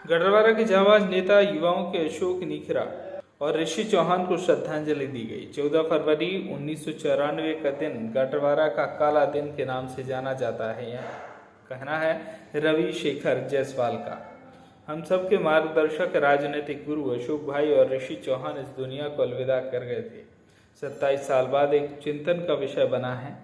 गढ़वारा के जांबाज नेता युवाओं के अशोक नीखरा और ऋषि चौहान को श्रद्धांजलि दी गई। 14 फरवरी 1994 का दिन गढ़वारा का काला दिन के नाम से जाना जाता है। यह कहना है रवि शेखर जायसवाल का। हम सबके मार्गदर्शक राजनीतिक गुरु अशोक भाई और ऋषि चौहान इस दुनिया को अलविदा कर गए थे। 27 साल बाद एक चिंतन का विषय बना है।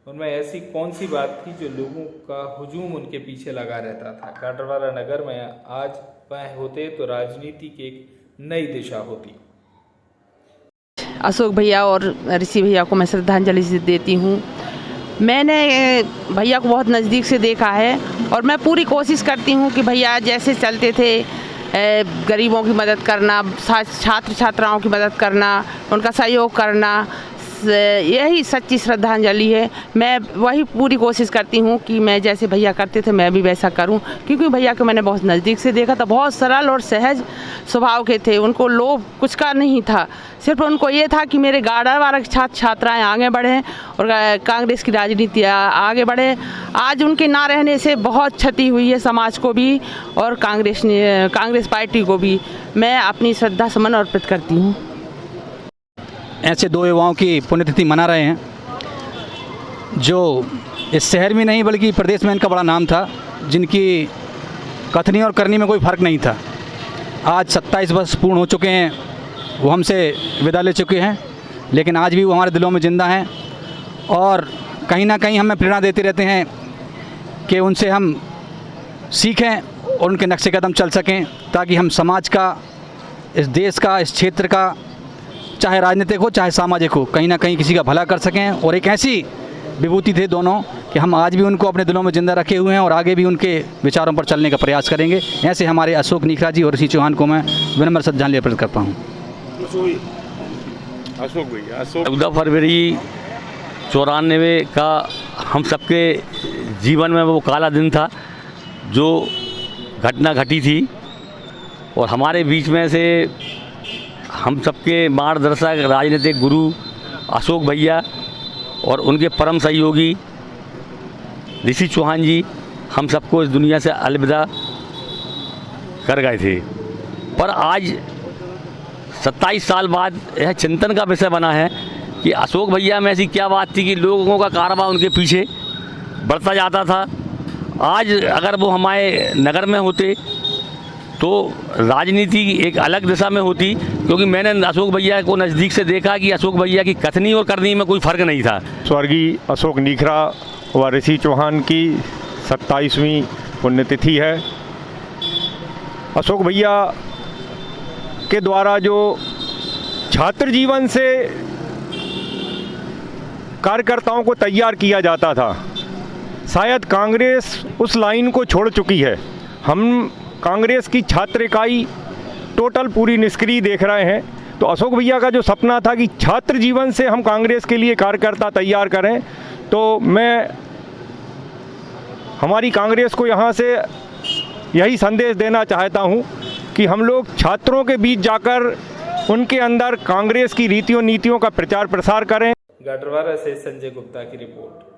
उनमें ऐसी कौन सी बात थी जो लोगों का हुजूम उनके पीछे लगा रहता था। गढ़वारा नगर में आज वह होते तो राजनीति की एक नई दिशा होती। अशोक भैया और ऋषि भैया को मैं श्रद्धांजलि देती हूँ। मैंने भैया को बहुत नज़दीक से देखा है और मैं पूरी कोशिश करती हूँ कि भैया जैसे चलते थे, गरीबों की मदद करना, छात्र छात्राओं की मदद करना, उनका सहयोग करना, यही सच्ची श्रद्धांजलि है। मैं वही पूरी कोशिश करती हूँ कि मैं जैसे भैया करते थे मैं भी वैसा करूँ, क्योंकि भैया को मैंने बहुत नज़दीक से देखा था। बहुत सरल और सहज स्वभाव के थे। उनको लोभ कुछ का नहीं था, सिर्फ उनको ये था कि मेरे गढ़वारा के छात्र छात्राएँ आगे बढ़ें और कांग्रेस की राजनीति आगे बढ़े। आज उनके ना रहने से बहुत क्षति हुई है समाज को भी और कांग्रेस पार्टी को भी। मैं अपनी श्रद्धा सुमन अर्पित करती हूँ। ऐसे दो युवाओं की पुण्यतिथि मना रहे हैं जो इस शहर में नहीं बल्कि प्रदेश में इनका बड़ा नाम था, जिनकी कथनी और करनी में कोई फ़र्क नहीं था। आज 27 वर्ष पूर्ण हो चुके हैं, वो हमसे विदा ले चुके हैं, लेकिन आज भी वो हमारे दिलों में ज़िंदा हैं और कहीं ना कहीं हमें प्रेरणा देते रहते हैं कि उनसे हम सीखें और उनके नक्शे कदम चल सकें, ताकि हम समाज का, इस देश का, इस क्षेत्र का, चाहे राजनीतिक हो चाहे सामाजिक हो, कहीं ना कहीं किसी का भला कर सकें। और एक ऐसी विभूति थे दोनों कि हम आज भी उनको अपने दिलों में जिंदा रखे हुए हैं और आगे भी उनके विचारों पर चलने का प्रयास करेंगे। ऐसे हमारे अशोक नीखरा जी और ऋषि चौहान को मैं विनम्र श्रद्धांजलि अर्पित करता हूँ। अशोक भैया 14 फरवरी 94 का हम सबके जीवन में वो काला दिन था जो घटना घटी थी और हमारे बीच में से हम सबके मार्गदर्शक राजनीतिक गुरु अशोक भैया और उनके परम सहयोगी ऋषि चौहान जी हम सबको इस दुनिया से अलविदा कर गए थे। पर आज 27 साल बाद यह चिंतन का विषय बना है कि अशोक भैया में ऐसी क्या बात थी कि लोगों का कारवां उनके पीछे बढ़ता जाता था। आज अगर वो हमारे नगर में होते तो राजनीति एक अलग दिशा में होती, क्योंकि मैंने अशोक भैया को नज़दीक से देखा कि अशोक भैया की कथनी और करनी में कोई फ़र्क नहीं था। स्वर्गीय अशोक नीखरा व ऋषि चौहान की 27वीं पुण्यतिथि है। अशोक भैया के द्वारा जो छात्र जीवन से कार्यकर्ताओं को तैयार किया जाता था, शायद कांग्रेस उस लाइन को छोड़ चुकी है। हम कांग्रेस की छात्र इकाई टोटल पूरी निष्क्रिय देख रहे हैं। तो अशोक भैया का जो सपना था कि छात्र जीवन से हम कांग्रेस के लिए कार्यकर्ता तैयार करें, तो मैं हमारी कांग्रेस को यहाँ से यही संदेश देना चाहता हूँ कि हम लोग छात्रों के बीच जाकर उनके अंदर कांग्रेस की रीतियों नीतियों का प्रचार प्रसार करें। गढ़वारा से संजय गुप्ता की रिपोर्ट।